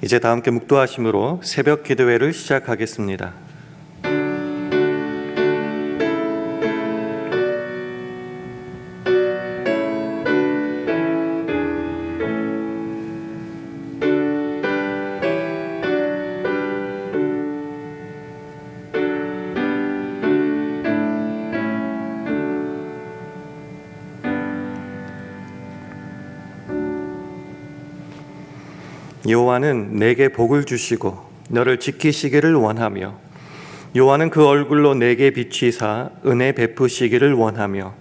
이제 다 함께 묵도하심으로 새벽 기도회를 시작하겠습니다. 여호와는 내게 복을 주시고 너를 지키시기를 원하며 여호와는 그 얼굴로 내게 비치사 은혜 베푸시기를 원하며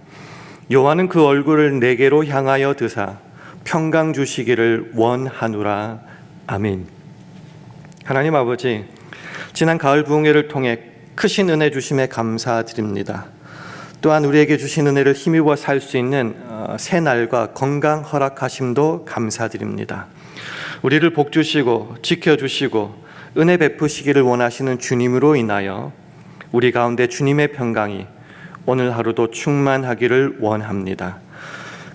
여호와는 그 얼굴을 내게로 향하여 드사 평강 주시기를 원하노라. 아멘. 하나님 아버지, 지난 가을 부흥회를 통해 크신 은혜 주심에 감사드립니다. 또한 우리에게 주신 은혜를 힘입어 살 수 있는 새 날과 건강 허락하심도 감사드립니다. 우리를 복주시고 지켜주시고 은혜 베푸시기를 원하시는 주님으로 인하여 우리 가운데 주님의 평강이 오늘 하루도 충만하기를 원합니다.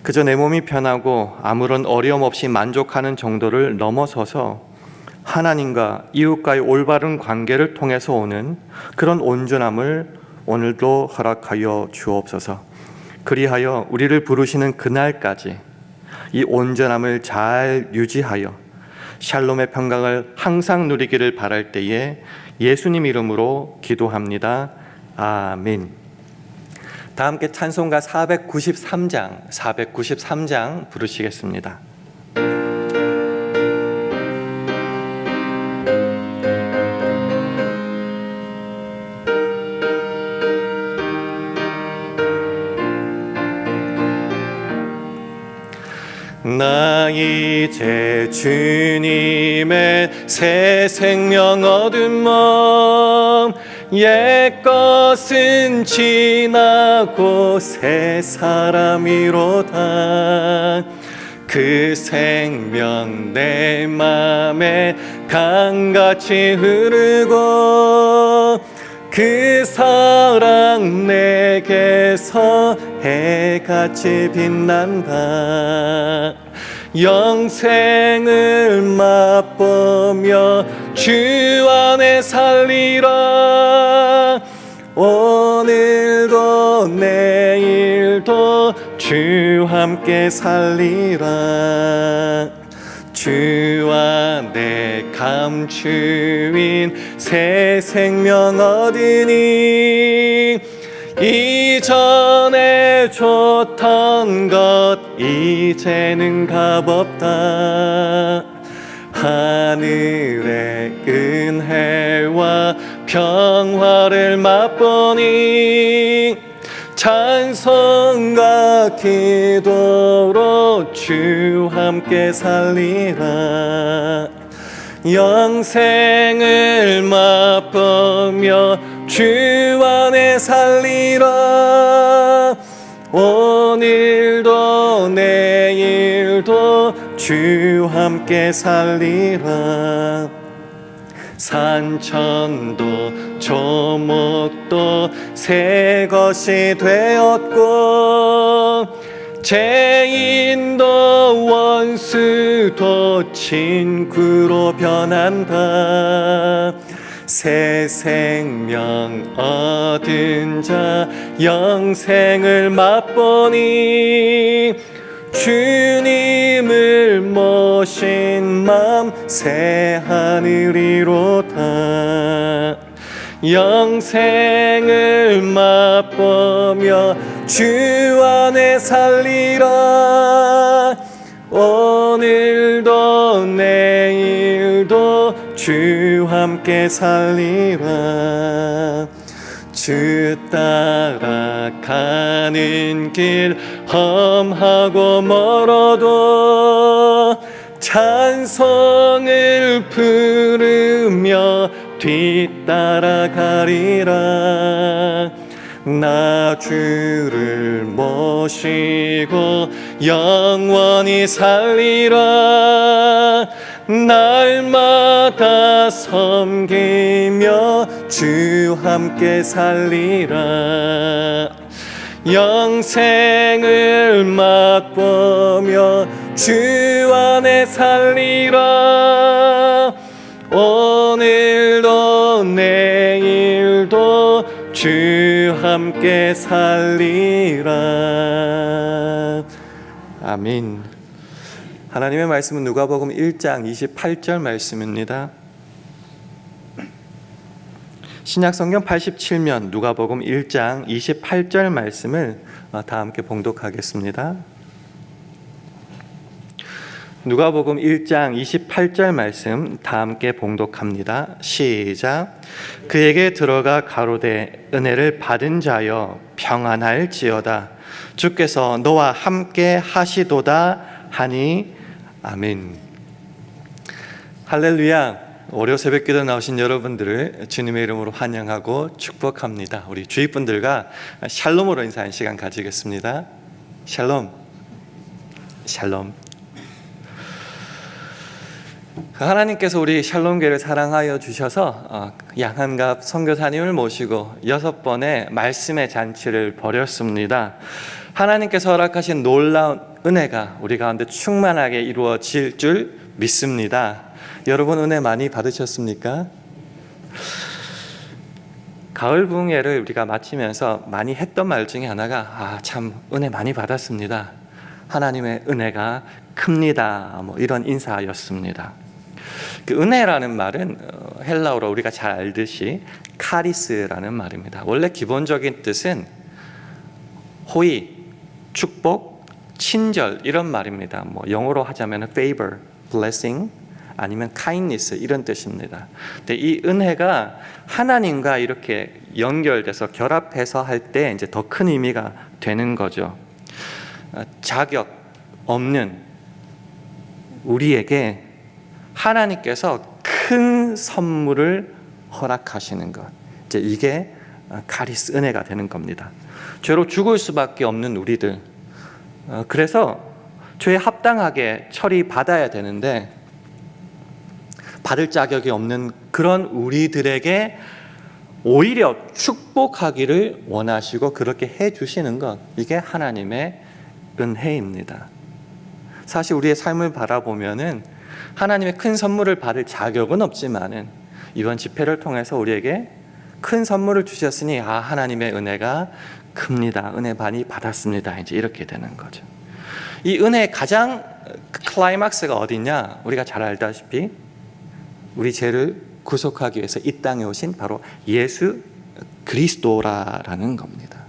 그저 내 몸이 편하고 아무런 어려움 없이 만족하는 정도를 넘어서서 하나님과 이웃과의 올바른 관계를 통해서 오는 그런 온전함을 오늘도 허락하여 주옵소서. 그리하여 우리를 부르시는 그날까지 이 온전함을 잘 유지하여 샬롬의 평강을 항상 누리기를 바랄 때에 예수님 이름으로 기도합니다. 아멘. 다 함께 찬송가 493장 부르시겠습니다. 나 이제 주님의 새 생명 얻은 몸 옛것은 지나고 새 사람이로다. 그 생명 내 맘에 강같이 흐르고 그 사랑 내게서 해같이 빛난다. 영생을 맛보며 주 안에 살리라. 오늘도 내일도 주 함께 살리라. 주 안에 감추인 새 생명 얻으니 이전에 줬던 것 이제는 값없다. 하늘의 은혜와 평화를 맛보니 찬송과 기도로 주 함께 살리라. 영생을 맛보며 주 안에 살리라. 오늘도 내일도 주 함께 살리라. 산천도 조목도 새 것이 되었고 죄인도 원수도 친구로 변한다. 새 생명 얻은 자 영생을 맛보니 주님을 모신 맘 새 하늘이로다. 영생을 맛보며 주 안에 살리라. 오늘도 내일도 주 함께 살리라. 주 따라가는 길 험하고 멀어도 찬송을 부르며 뒤따라가리라. 나 주를 모시고 영원히 살리라. 날마다 섬기며 주 함께 살리라. 영생을 맛보며 주 안에 살리라. 오늘도 내일도 주 함께 살리라. 아멘. 하나님의 말씀은 누가복음 1장 28절 말씀입니다. 신약성경 87면 누가복음 1장 28절 말씀을 다 함께 봉독하겠습니다. 누가복음 1장 28절 말씀 다 함께 봉독합니다. 시작. 그에게 들어가 가로되 은혜를 받은 자여 평안할지어다. 주께서 너와 함께 하시도다 하니. 아멘. 할렐루야. 월요 새벽기도 나오신 여러분들을 주님의 이름으로 환영하고 축복합니다. 우리 주위 분들과 샬롬으로 인사하는 시간 가지겠습니다. 샬롬. 샬롬. 하나님께서 우리 샬롬교회를 사랑하여 주셔서 양한갑 선교사님을 모시고 6번의 말씀의 잔치를 벌였습니다. 하나님께서 허락하신 놀라운 은혜가 우리 가운데 충만하게 이루어질 줄 믿습니다. 여러분 은혜 많이 받으셨습니까? 가을 부흥회를 우리가 마치면서 많이 했던 말 중에 하나가 참 은혜 많이 받았습니다. 하나님의 은혜가 큽니다. 이런 인사였습니다. 그 은혜라는 말은 헬라어로 우리가 잘 알듯이 카리스라는 말입니다. 원래 기본적인 뜻은 호의, 축복, 친절 이런 말입니다. 영어로 하자면 favor, blessing 아니면 kindness 이런 뜻입니다. 근데 이 은혜가 하나님과 이렇게 연결돼서 결합해서 할 때 이제 더 큰 의미가 되는 거죠. 자격 없는 우리에게 하나님께서 큰 선물을 허락하시는 것. 이제 이게 카리스 은혜가 되는 겁니다. 죄로 죽을 수밖에 없는 우리들. 그래서 죄에 합당하게 처리받아야 되는데 받을 자격이 없는 그런 우리들에게 오히려 축복하기를 원하시고 그렇게 해주시는 것, 이게 하나님의 은혜입니다. 사실 우리의 삶을 바라보면은 하나님의 큰 선물을 받을 자격은 없지만은 이번 집회를 통해서 우리에게 큰 선물을 주셨으니 하나님의 은혜가 큽니다. 은혜 많이 받았습니다. 이제 이렇게 되는 거죠. 이 은혜의 가장 클라이막스가 어디냐? 우리가 잘 알다시피 우리 죄를 구속하기 위해서 이 땅에 오신 바로 예수 그리스도라는 겁니다.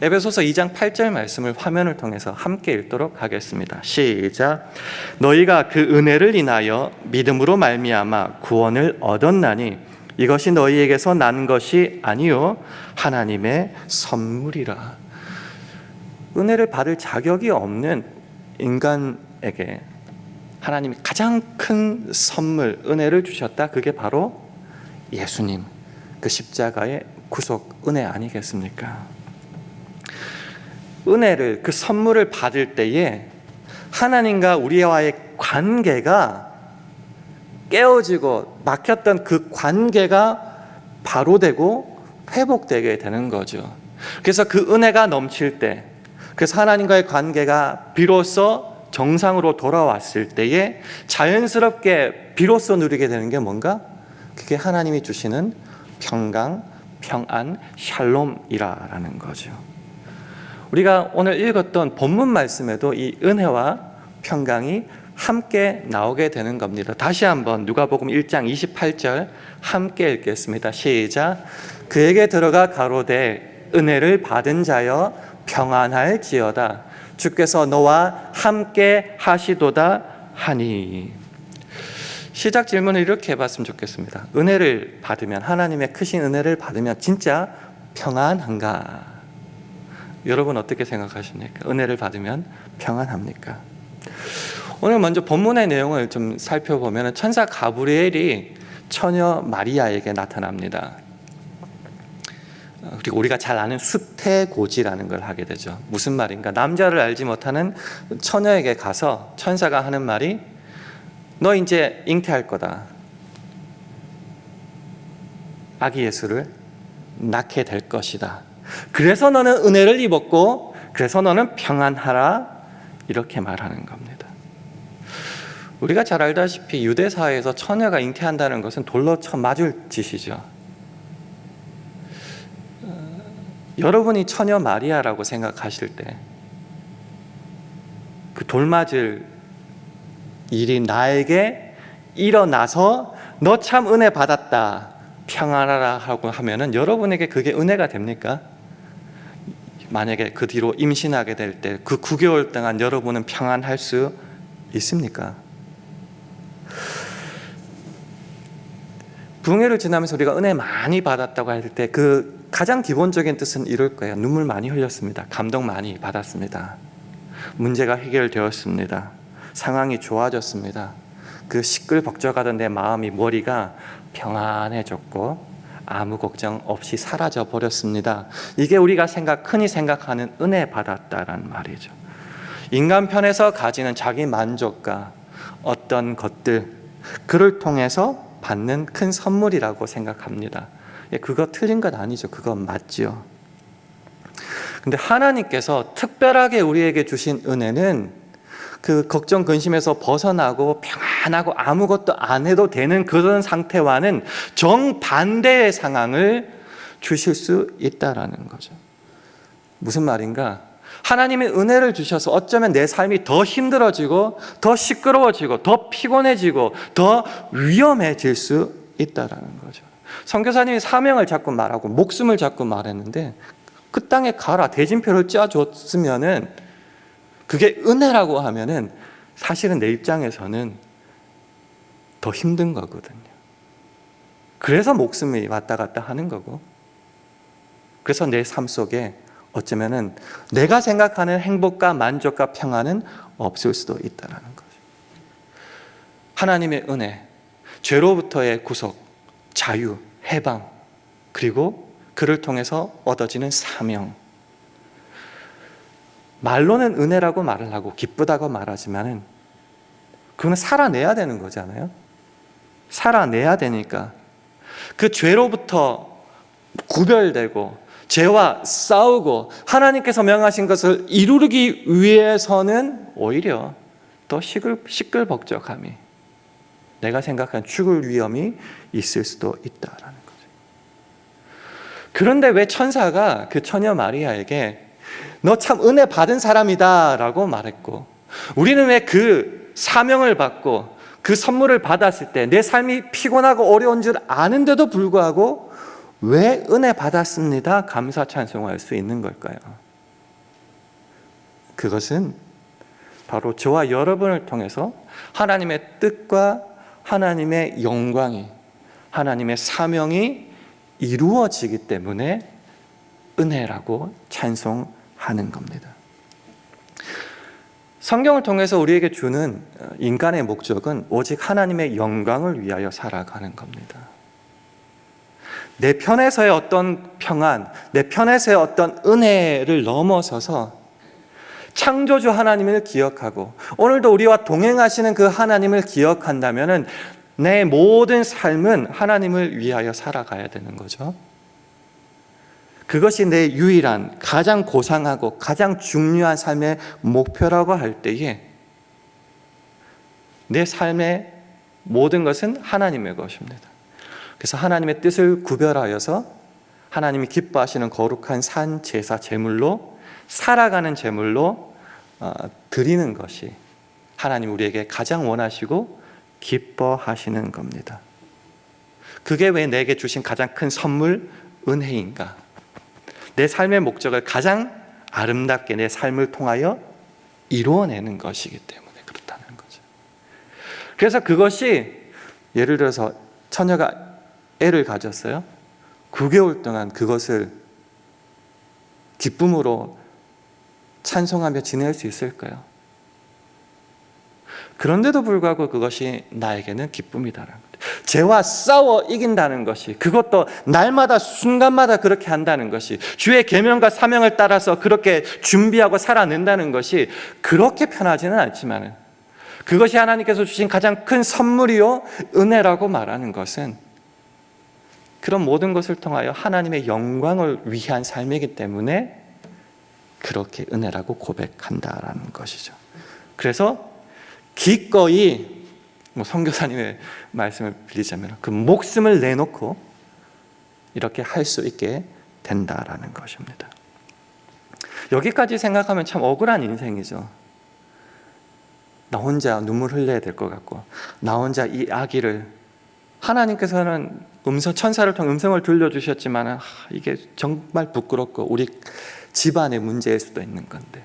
에베소서 2장 8절 말씀을 화면을 통해서 함께 읽도록 하겠습니다. 시작. 너희가 그 은혜를 인하여 믿음으로 말미암아 구원을 얻었나니 이것이 너희에게서 난 것이 아니요 하나님의 선물이라. 은혜를 받을 자격이 없는 인간에게 하나님이 가장 큰 선물, 은혜를 주셨다. 그게 바로 예수님, 그 십자가의 구속 은혜 아니겠습니까? 은혜를, 그 선물을 받을 때에 하나님과 우리와의 관계가 깨어지고 막혔던 그 관계가 바로 되고 회복되게 되는 거죠. 그래서 그 은혜가 넘칠 때, 그래서 하나님과의 관계가 비로소 정상으로 돌아왔을 때에 자연스럽게 비로소 누리게 되는 게 뭔가? 그게 하나님이 주시는 평강, 평안, 샬롬이라는 거죠. 우리가 오늘 읽었던 본문 말씀에도 이 은혜와 평강이 함께 나오게 되는 겁니다. 다시 한번 누가복음 1장 28절 함께 읽겠습니다. 시작. 그에게 들어가 가로되 은혜를 받은 자여 평안할지어다. 주께서 너와 함께 하시도다 하니. 시작 질문을 이렇게 해봤으면 좋겠습니다. 은혜를 받으면, 하나님의 크신 은혜를 받으면 진짜 평안한가? 여러분 어떻게 생각하십니까? 은혜를 받으면 평안합니까? 오늘 먼저 본문의 내용을 좀 살펴보면 천사 가브리엘이 처녀 마리아에게 나타납니다. 그리고 우리가 잘 아는 수태고지라는 걸 하게 되죠. 무슨 말인가? 남자를 알지 못하는 처녀에게 가서 천사가 하는 말이 너 이제 잉태할 거다. 아기 예수를 낳게 될 것이다. 그래서 너는 은혜를 입었고 그래서 너는 평안하라 이렇게 말하는 겁니다. 우리가 잘 알다시피 유대 사회에서 처녀가 잉태한다는 것은 돌로 쳐 맞을 짓이죠. 여러분이 처녀 마리아라고 생각하실 때 그 돌 맞을 일이 나에게 일어나서 너 참 은혜 받았다 평안하라 하고 하면은 여러분에게 그게 은혜가 됩니까? 만약에 그 뒤로 임신하게 될 때 그 9개월 동안 여러분은 평안할 수 있습니까? 부흥회를 지나면서 우리가 은혜 많이 받았다고 할 때 그 가장 기본적인 뜻은 이럴 거예요. 눈물 많이 흘렸습니다. 감동 많이 받았습니다. 문제가 해결되었습니다. 상황이 좋아졌습니다. 그 시끌벅적하던 내 마음이 머리가 평안해졌고 아무 걱정 없이 사라져 버렸습니다. 이게 우리가 흔히 생각하는 은혜 받았다라는 말이죠. 인간 편에서 가지는 자기 만족과 어떤 것들, 그를 통해서 받는 큰 선물이라고 생각합니다. 그거 틀린 것 아니죠. 그거 맞죠. 근데 하나님께서 특별하게 우리에게 주신 은혜는 그 걱정 근심에서 벗어나고 평안하고 아무것도 안 해도 되는 그런 상태와는 정반대의 상황을 주실 수 있다라는 거죠. 무슨 말인가? 하나님의 은혜를 주셔서 어쩌면 내 삶이 더 힘들어지고 더 시끄러워지고 더 피곤해지고 더 위험해질 수 있다라는 거죠. 선교사님이 사명을 자꾸 말하고 목숨을 자꾸 말했는데 그 땅에 가라 대진표를 짜줬으면은 그게 은혜라고 하면은 사실은 내 입장에서는 더 힘든 거거든요. 그래서 목숨이 왔다 갔다 하는 거고, 그래서 내 삶 속에 어쩌면은 내가 생각하는 행복과 만족과 평안은 없을 수도 있다라는 거죠. 하나님의 은혜, 죄로부터의 구속, 자유, 해방, 그리고 그를 통해서 얻어지는 사명. 말로는 은혜라고 말을 하고 기쁘다고 말하지만은 그거는 살아내야 되는 거잖아요. 살아내야 되니까 그 죄로부터 구별되고 죄와 싸우고 하나님께서 명하신 것을 이루기 위해서는 오히려 더 시끌벅적함이, 내가 생각한 죽을 위험이 있을 수도 있다라는 거죠. 그런데 왜 천사가 그 처녀 마리아에게 너 참 은혜 받은 사람이다 라고 말했고, 우리는 왜 그 사명을 받고 그 선물을 받았을 때 내 삶이 피곤하고 어려운 줄 아는데도 불구하고 왜 은혜 받았습니다 감사 찬송할 수 있는 걸까요? 그것은 바로 저와 여러분을 통해서 하나님의 뜻과 하나님의 영광이, 하나님의 사명이 이루어지기 때문에 은혜라고 찬송하는 겁니다. 성경을 통해서 우리에게 주는 인간의 목적은 오직 하나님의 영광을 위하여 살아가는 겁니다. 내 편에서의 어떤 평안, 내 편에서의 어떤 은혜를 넘어서서 창조주 하나님을 기억하고 오늘도 우리와 동행하시는 그 하나님을 기억한다면 내 모든 삶은 하나님을 위하여 살아가야 되는 거죠. 그것이 내 유일한, 가장 고상하고 가장 중요한 삶의 목표라고 할 때에 내 삶의 모든 것은 하나님의 것입니다. 그래서 하나님의 뜻을 구별하여서 하나님이 기뻐하시는 거룩한 산 제사 제물로, 살아가는 제물로 드리는 것이 하나님 우리에게 가장 원하시고 기뻐하시는 겁니다. 그게 왜 내게 주신 가장 큰 선물, 은혜인가? 내 삶의 목적을 가장 아름답게 내 삶을 통하여 이루어내는 것이기 때문에 그렇다는 거죠. 그래서 그것이, 예를 들어서 처녀가 애를 가졌어요. 9개월 동안 그것을 기쁨으로 찬송하며 지낼 수 있을까요? 그런데도 불구하고 그것이 나에게는 기쁨이다라는 거죠. 죄와 싸워 이긴다는 것이, 그것도 날마다 순간마다 그렇게 한다는 것이, 주의 계명과 사명을 따라서 그렇게 준비하고 살아낸다는 것이 그렇게 편하지는 않지만 그것이 하나님께서 주신 가장 큰 선물이요 은혜라고 말하는 것은 그런 모든 것을 통하여 하나님의 영광을 위한 삶이기 때문에 그렇게 은혜라고 고백한다라는 것이죠. 그래서 기꺼이 선교사님의 말씀을 빌리자면 그 목숨을 내놓고 이렇게 할 수 있게 된다라는 것입니다. 여기까지 생각하면 참 억울한 인생이죠. 나 혼자 눈물 흘려야 될 것 같고, 나 혼자 이 아기를, 하나님께서는 천사를 통해 음성을 들려주셨지만 이게 정말 부끄럽고 우리 집안의 문제일 수도 있는 건데,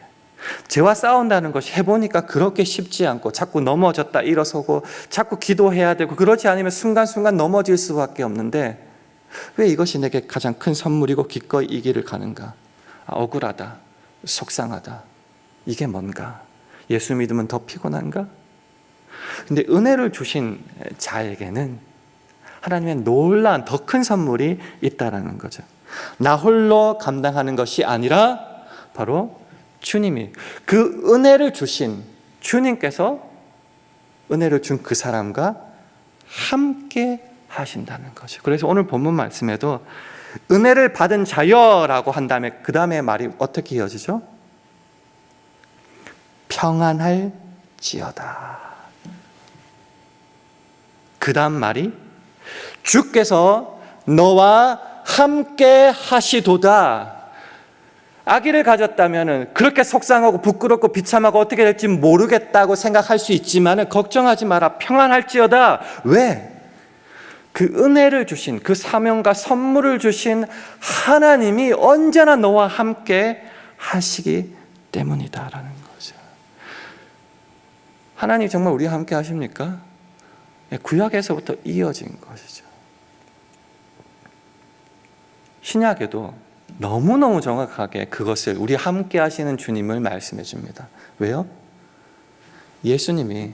죄와 싸운다는 것이 해보니까 그렇게 쉽지 않고 자꾸 넘어졌다 일어서고 자꾸 기도해야 되고, 그렇지 않으면 순간순간 넘어질 수밖에 없는데 왜 이것이 내게 가장 큰 선물이고 기꺼이 이 길을 가는가? 억울하다, 속상하다. 이게 뭔가? 예수 믿으면 더 피곤한가? 근데 은혜를 주신 자에게는 하나님의 놀라운 더 큰 선물이 있다라는 거죠. 나 홀로 감당하는 것이 아니라 바로 주님이, 그 은혜를 주신 주님께서 은혜를 준 그 사람과 함께 하신다는 거죠. 그래서 오늘 본문 말씀에도 은혜를 받은 자여라고 한 다음에 그 다음에 말이 어떻게 이어지죠? 평안할지어다. 그 다음 말이 주께서 너와 함께 하시도다. 아기를 가졌다면 그렇게 속상하고 부끄럽고 비참하고 어떻게 될지 모르겠다고 생각할 수 있지만 걱정하지 마라, 평안할지어다. 왜? 그 은혜를 주신, 그 사명과 선물을 주신 하나님이 언제나 너와 함께 하시기 때문이다라는 거죠. 하나님 정말 우리와 함께 하십니까? 구약에서부터 이어진 것이죠. 신약에도 너무너무 정확하게 그것을, 우리 함께 하시는 주님을 말씀해 줍니다. 왜요? 예수님이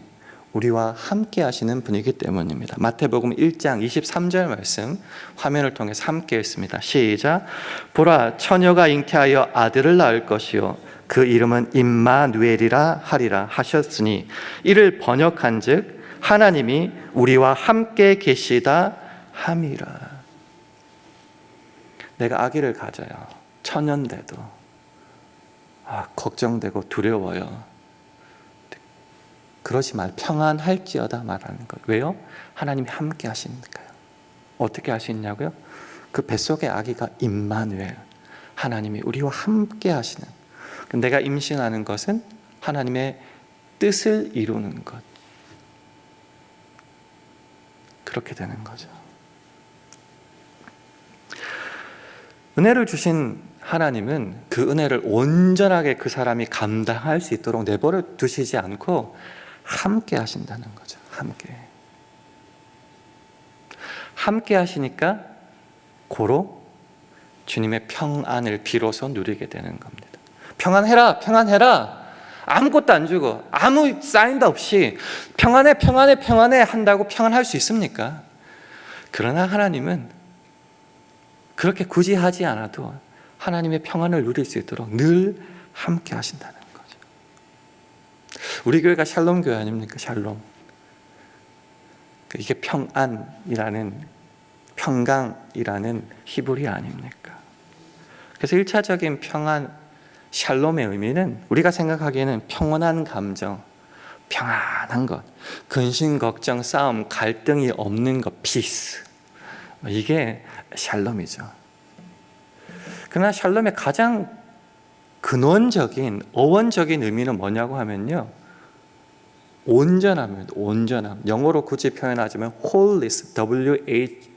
우리와 함께 하시는 분이기 때문입니다. 마태복음 1장 23절 말씀 화면을 통해서 함께 읽습니다. 시작. 보라, 처녀가 잉태하여 아들을 낳을 것이요 그 이름은 임마누엘이라 하리라 하셨으니, 이를 번역한즉 하나님이 우리와 함께 계시다 함이라. 내가 아기를 가져요. 처녀인데도 걱정되고 두려워요. 그러지 말, 평안할지어다 말하는 것. 왜요? 하나님이 함께 하시니까요. 어떻게 할 수 있냐고요? 그 뱃속의 아기가 임마누엘, 하나님이 우리와 함께 하시는, 내가 임신하는 것은 하나님의 뜻을 이루는 것, 그렇게 되는 거죠. 은혜를 주신 하나님은 그 은혜를 온전하게 그 사람이 감당할 수 있도록 내버려 두시지 않고 함께 하신다는 거죠. 함께 하시니까 고로 주님의 평안을 비로소 누리게 되는 겁니다. 평안해라, 평안해라. 아무것도 안 주고 아무 사인도 없이 평안해, 평안해, 평안해 한다고 평안할 수 있습니까? 그러나 하나님은 그렇게 굳이 하지 않아도 하나님의 평안을 누릴 수 있도록 늘 함께 하신다는 거죠. 우리 교회가 샬롬 교회 아닙니까? 샬롬. 이게 평안이라는, 평강이라는 히브리 아닙니까? 그래서 1차적인 평안, 샬롬의 의미는 우리가 생각하기에는 평온한 감정, 평안한 것, 근심, 걱정, 싸움, 갈등이 없는 것, 피스. 이게 샬롬이죠. 그러나 샬롬의 가장 근원적인, 어원적인 의미는 뭐냐고 하면요, 온전함입니다. 온전함. 영어로 굳이 표현하자면 wholeness, W-H-O-L-E-N-E-S-S.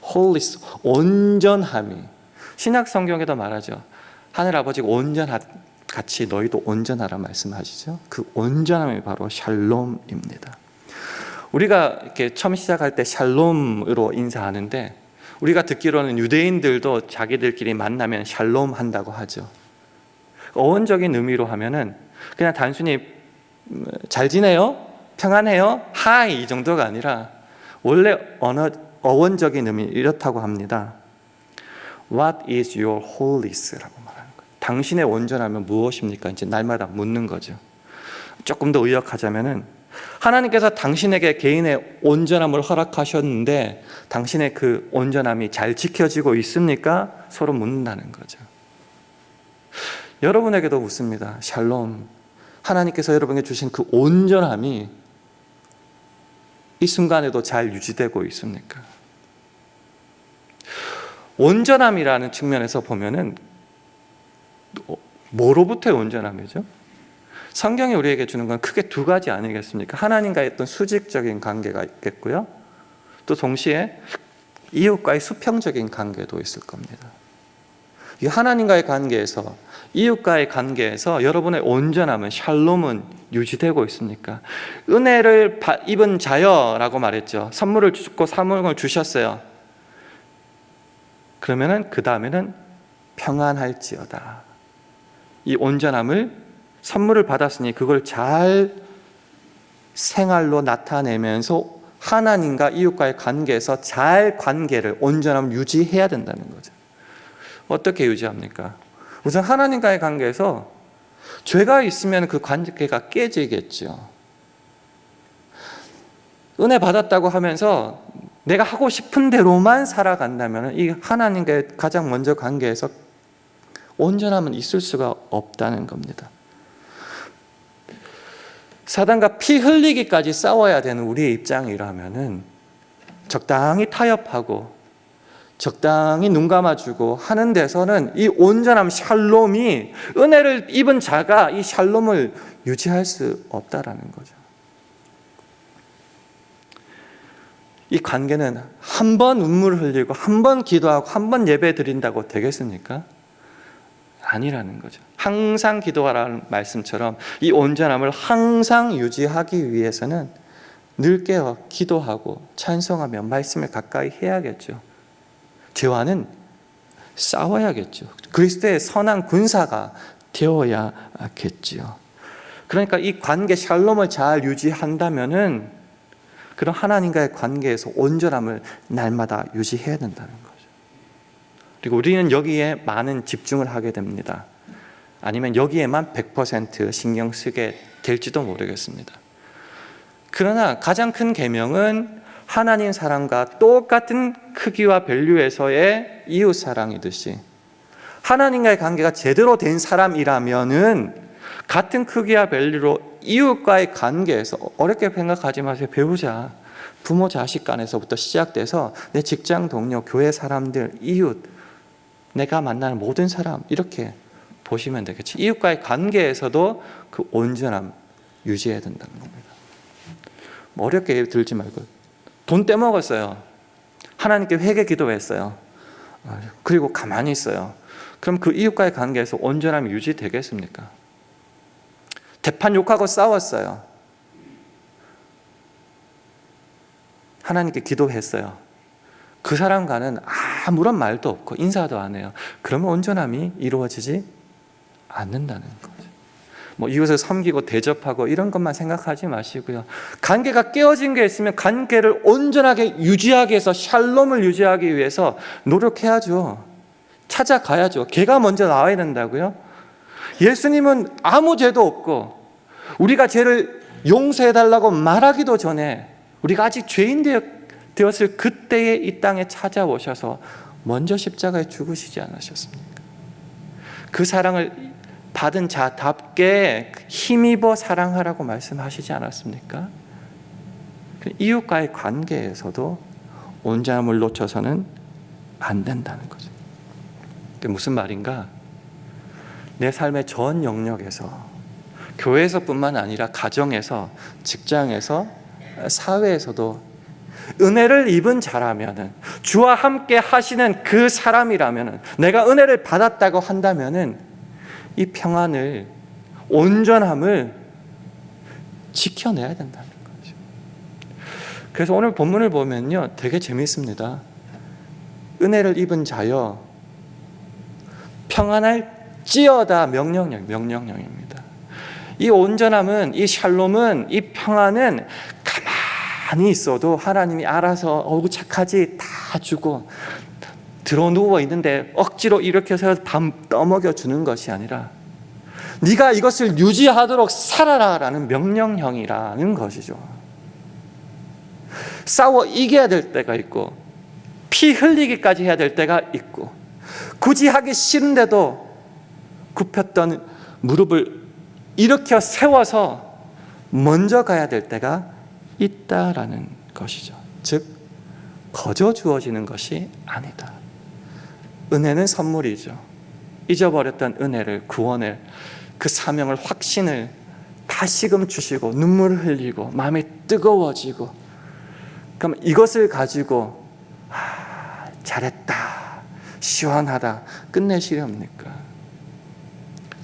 wholeness, 온전함이. 신약 성경에도 말하죠. 하늘 아버지가 같이 너희도 온전하라 말씀하시죠. 그 온전함이 바로 샬롬입니다. 우리가 이렇게 처음 시작할 때 샬롬으로 인사하는데, 우리가 듣기로는 유대인들도 자기들끼리 만나면 샬롬 한다고 하죠. 어원적인 의미로 하면은 그냥 단순히 잘 지내요? 평안해요? 하이 이 정도가 아니라 원래 어원적인 의미 이렇다고 합니다. What is your wholeness라고 말하는 거예요. 당신의 온전함은 무엇입니까? 이제 날마다 묻는 거죠. 조금 더 의역하자면은 하나님께서 당신에게 개인의 온전함을 허락하셨는데 당신의 그 온전함이 잘 지켜지고 있습니까? 서로 묻는다는 거죠. 여러분에게도 묻습니다. 샬롬, 하나님께서 여러분에게 주신 그 온전함이 이 순간에도 잘 유지되고 있습니까? 온전함이라는 측면에서 보면은 뭐로부터의 온전함이죠? 성경이 우리에게 주는 건 크게 두 가지 아니겠습니까? 하나님과의 어떤 수직적인 관계가 있겠고요. 또 동시에 이웃과의 수평적인 관계도 있을 겁니다. 이 하나님과의 관계에서, 이웃과의 관계에서 여러분의 온전함은, 샬롬은 유지되고 있습니까? 은혜를 입은 자여라고 말했죠. 선물을 주고 사물을 주셨어요. 그러면은 그 다음에는 평안할지어다. 이 온전함을, 선물을 받았으니 그걸 잘 생활로 나타내면서 하나님과 이웃과의 관계에서 잘 관계를, 온전함을 유지해야 된다는 거죠. 어떻게 유지합니까? 우선 하나님과의 관계에서 죄가 있으면 그 관계가 깨지겠죠. 은혜 받았다고 하면서 내가 하고 싶은 대로만 살아간다면 이 하나님과의 가장 먼저 관계에서 온전함은 있을 수가 없다는 겁니다. 사단과 피 흘리기까지 싸워야 되는 우리의 입장이라면은 적당히 타협하고 적당히 눈 감아주고 하는 데서는 이 온전함, 샬롬이, 은혜를 입은 자가 이 샬롬을 유지할 수 없다라는 거죠. 이 관계는 한 번 눈물을 흘리고 한 번 기도하고 한 번 예배 드린다고 되겠습니까? 아니라는 거죠. 항상 기도하라는 말씀처럼 이 온전함을 항상 유지하기 위해서는 늘 깨어 기도하고 찬송하며 말씀을 가까이 해야겠죠. 죄와는 싸워야겠죠. 그리스도의 선한 군사가 되어야겠지요. 그러니까 이 관계 샬롬을 잘 유지한다면은 그런 하나님과의 관계에서 온전함을 날마다 유지해야 된다는 거죠. 그리고 우리는 여기에 많은 집중을 하게 됩니다. 아니면 여기에만 100% 신경 쓰게 될지도 모르겠습니다. 그러나 가장 큰 계명은 하나님 사랑과 똑같은 크기와 밸류에서의 이웃 사랑이듯이 하나님과의 관계가 제대로 된 사람이라면은 같은 크기와 밸류로 이웃과의 관계에서, 어렵게 생각하지 마세요. 배우자, 부모 자식 간에서부터 시작돼서 내 직장 동료, 교회 사람들, 이웃, 내가 만나는 모든 사람, 이렇게 보시면 되겠지. 이웃과의 관계에서도 그 온전함 유지해야 된다는 겁니다. 어렵게 들지 말고, 돈 떼먹었어요. 하나님께 회개 기도했어요. 그리고 가만히 있어요. 그럼 그 이웃과의 관계에서 온전함이 유지되겠습니까? 대판 욕하고 싸웠어요. 하나님께 기도했어요. 그 사람과는 아무런 말도 없고 인사도 안 해요. 그러면 온전함이 이루어지지 않는다는 거죠. 이웃을 섬기고 대접하고 이런 것만 생각하지 마시고요. 관계가 깨어진 게 있으면 관계를 온전하게 유지하기 위해서, 샬롬을 유지하기 위해서 노력해야죠. 찾아가야죠. 걔가 먼저 나와야 된다고요. 예수님은 아무 죄도 없고 우리가 죄를 용서해달라고 말하기도 전에, 우리가 아직 죄인 되었을 그때에 이 땅에 찾아오셔서 먼저 십자가에 죽으시지 않으셨습니까? 그 사랑을 받은 자답게 힘입어 사랑하라고 말씀하시지 않았습니까? 이웃과의 관계에서도 온전함을 놓쳐서는 안 된다는 거죠. 그게 무슨 말인가? 내 삶의 전 영역에서, 교회에서뿐만 아니라 가정에서, 직장에서, 사회에서도 은혜를 입은 자라면은, 주와 함께 하시는 그 사람이라면은, 내가 은혜를 받았다고 한다면은 이 평안을, 온전함을 지켜내야 된다는 거죠. 그래서 오늘 본문을 보면요, 되게 재미있습니다. 은혜를 입은 자여 평안할지어다 명령령입니다. 이 온전함은, 이 샬롬은, 이 평안은 가만히 있어도 하나님이 알아서 어우 착하지 다 주고, 들어 누워 있는데 억지로 일으켜서 밥 떠먹여 주는 것이 아니라 네가 이것을 유지하도록 살아라라는 명령형이라는 것이죠. 싸워 이겨야 될 때가 있고 피 흘리기까지 해야 될 때가 있고 굳이 하기 싫은데도 굽혔던 무릎을 일으켜 세워서 먼저 가야 될 때가 있다라는 것이죠. 즉 거저 주어지는 것이 아니다. 은혜는 선물이죠. 잊어버렸던 은혜를, 구원을, 그 사명을, 확신을 다시금 주시고 눈물을 흘리고 마음이 뜨거워지고, 그럼 이것을 가지고 잘했다, 시원하다 끝내시렵니까?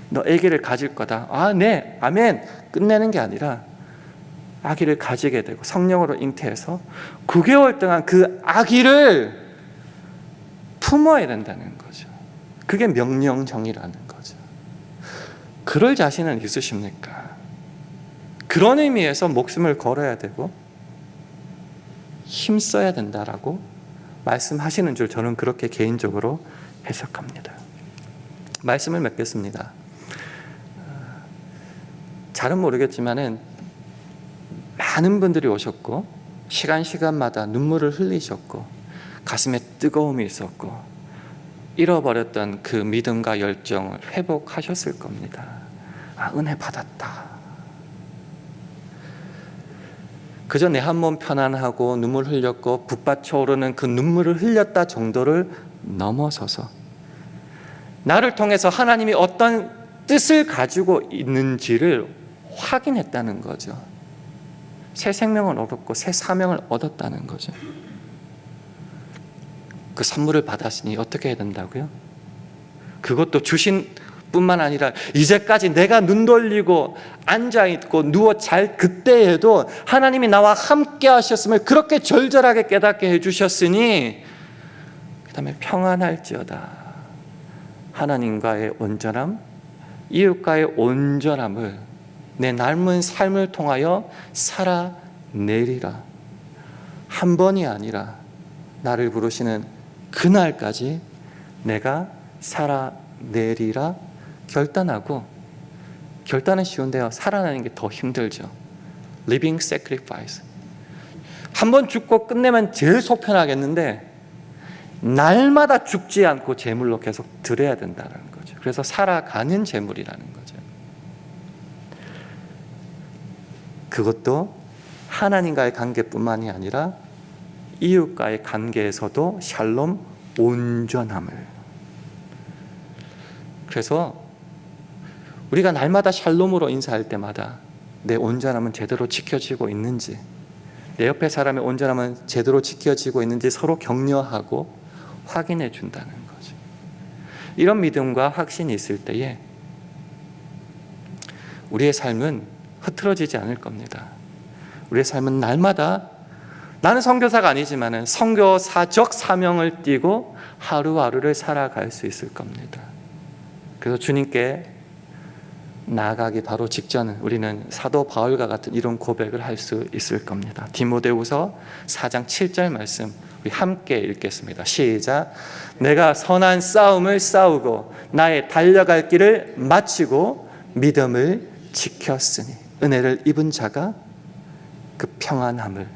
너 아기를 가질 거다, 네, 아멘, 끝내는 게 아니라 아기를 가지게 되고 성령으로 잉태해서 9개월 동안 그 아기를 품어야 된다는 거죠. 그게 명령형이라는 거죠. 그럴 자신은 있으십니까? 그런 의미에서 목숨을 걸어야 되고 힘써야 된다라고 말씀하시는 줄 저는 그렇게 개인적으로 해석합니다. 말씀을 맺겠습니다. 잘은 모르겠지만은 많은 분들이 오셨고 시간마다 눈물을 흘리셨고 가슴에 뜨거움이 있었고 잃어버렸던 그 믿음과 열정을 회복하셨을 겁니다. 은혜 받았다. 그저 내 한 몸 편안하고 눈물 흘렸고 북받쳐 오르는 그 눈물을 흘렸다 정도를 넘어서서 나를 통해서 하나님이 어떤 뜻을 가지고 있는지를 확인했다는 거죠. 새 생명을 얻었고 새 사명을 얻었다는 거죠. 그 선물을 받았으니 어떻게 해야 된다고요? 그것도 주신 뿐만 아니라 이제까지 내가 눈 돌리고 앉아있고 누워 잘 그때에도 하나님이 나와 함께 하셨음을 그렇게 절절하게 깨닫게 해주셨으니 그 다음에 평안할지어다. 하나님과의 온전함, 이웃과의 온전함을 내 남은 삶을 통하여 살아내리라. 한 번이 아니라 나를 부르시는 그날까지 내가 살아내리라 결단하고, 결단은 쉬운데요, 살아내는 게 더 힘들죠. Living sacrifice. 한 번 죽고 끝내면 제일 속 편하겠는데 날마다 죽지 않고 제물로 계속 드려야 된다는 거죠. 그래서 살아가는 제물이라는 거죠. 그것도 하나님과의 관계뿐만이 아니라 이웃과의 관계에서도 샬롬, 온전함을. 그래서 우리가 날마다 샬롬으로 인사할 때마다 내 온전함은 제대로 지켜지고 있는지, 내 옆에 사람의 온전함은 제대로 지켜지고 있는지 서로 격려하고 확인해 준다는 거죠. 이런 믿음과 확신이 있을 때에 우리의 삶은 흐트러지지 않을 겁니다. 우리의 삶은 날마다, 나는 선교사가 아니지만 선교사적 사명을 띠고 하루하루를 살아갈 수 있을 겁니다. 그래서 주님께 나아가기 바로 직전 우리는 사도 바울과 같은 이런 고백을 할 수 있을 겁니다. 디모데후서 4장 7절 말씀 우리 함께 읽겠습니다. 시작. 내가 선한 싸움을 싸우고 나의 달려갈 길을 마치고 믿음을 지켰으니 은혜를 입은 자가 그 평안함을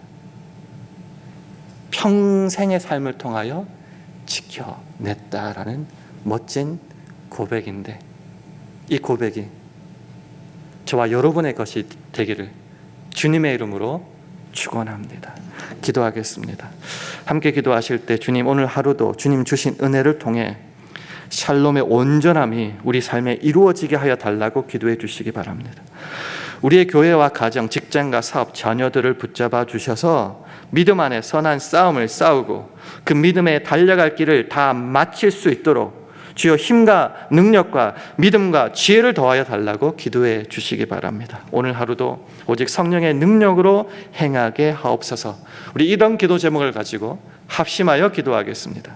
평생의 삶을 통하여 지켜냈다라는 멋진 고백인데, 이 고백이 저와 여러분의 것이 되기를 주님의 이름으로 축원합니다. 기도하겠습니다. 함께 기도하실 때 주님, 오늘 하루도 주님 주신 은혜를 통해 샬롬의 온전함이 우리 삶에 이루어지게 하여 달라고 기도해 주시기 바랍니다. 우리의 교회와 가정, 직장과 사업, 자녀들을 붙잡아 주셔서 믿음 안에 선한 싸움을 싸우고 그 믿음에 달려갈 길을 다 마칠 수 있도록 주여 힘과 능력과 믿음과 지혜를 더하여 달라고 기도해 주시기 바랍니다. 오늘 하루도 오직 성령의 능력으로 행하게 하옵소서. 우리 이런 기도 제목을 가지고 합심하여 기도하겠습니다.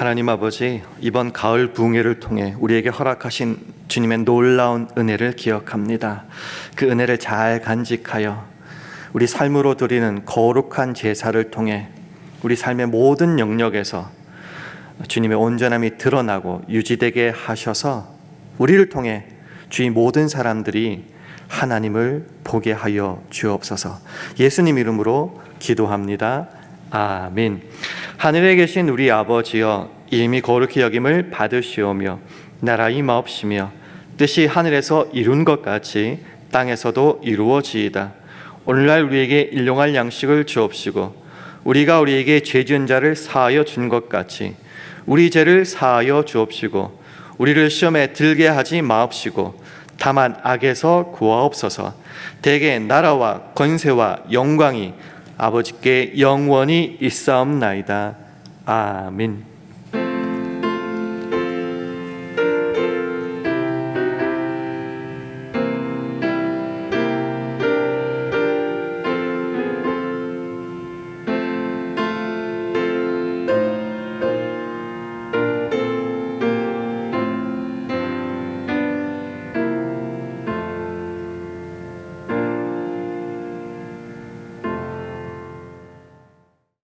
하나님 아버지, 이번 가을 부흥회를 통해 우리에게 허락하신 주님의 놀라운 은혜를 기억합니다. 그 은혜를 잘 간직하여 우리 삶으로 드리는 거룩한 제사를 통해 우리 삶의 모든 영역에서 주님의 온전함이 드러나고 유지되게 하셔서 우리를 통해 주의 모든 사람들이 하나님을 보게 하여 주옵소서. 예수님 이름으로 기도합니다. 아멘. 하늘에 계신 우리 아버지여, 이름이 거룩히 여김을 받으시오며 나라 임하옵시며 뜻이 하늘에서 이룬 것 같이 땅에서도 이루어지이다. 오늘날 우리에게 일용할 양식을 주옵시고 우리가 우리에게 죄 지은 자를 사하여 준 것 같이 우리 죄를 사하여 주옵시고 우리를 시험에 들게 하지 마옵시고 다만 악에서 구하옵소서. 대개 나라와 권세와 영광이 아버지께 영원히 있사옵나이다. 아멘.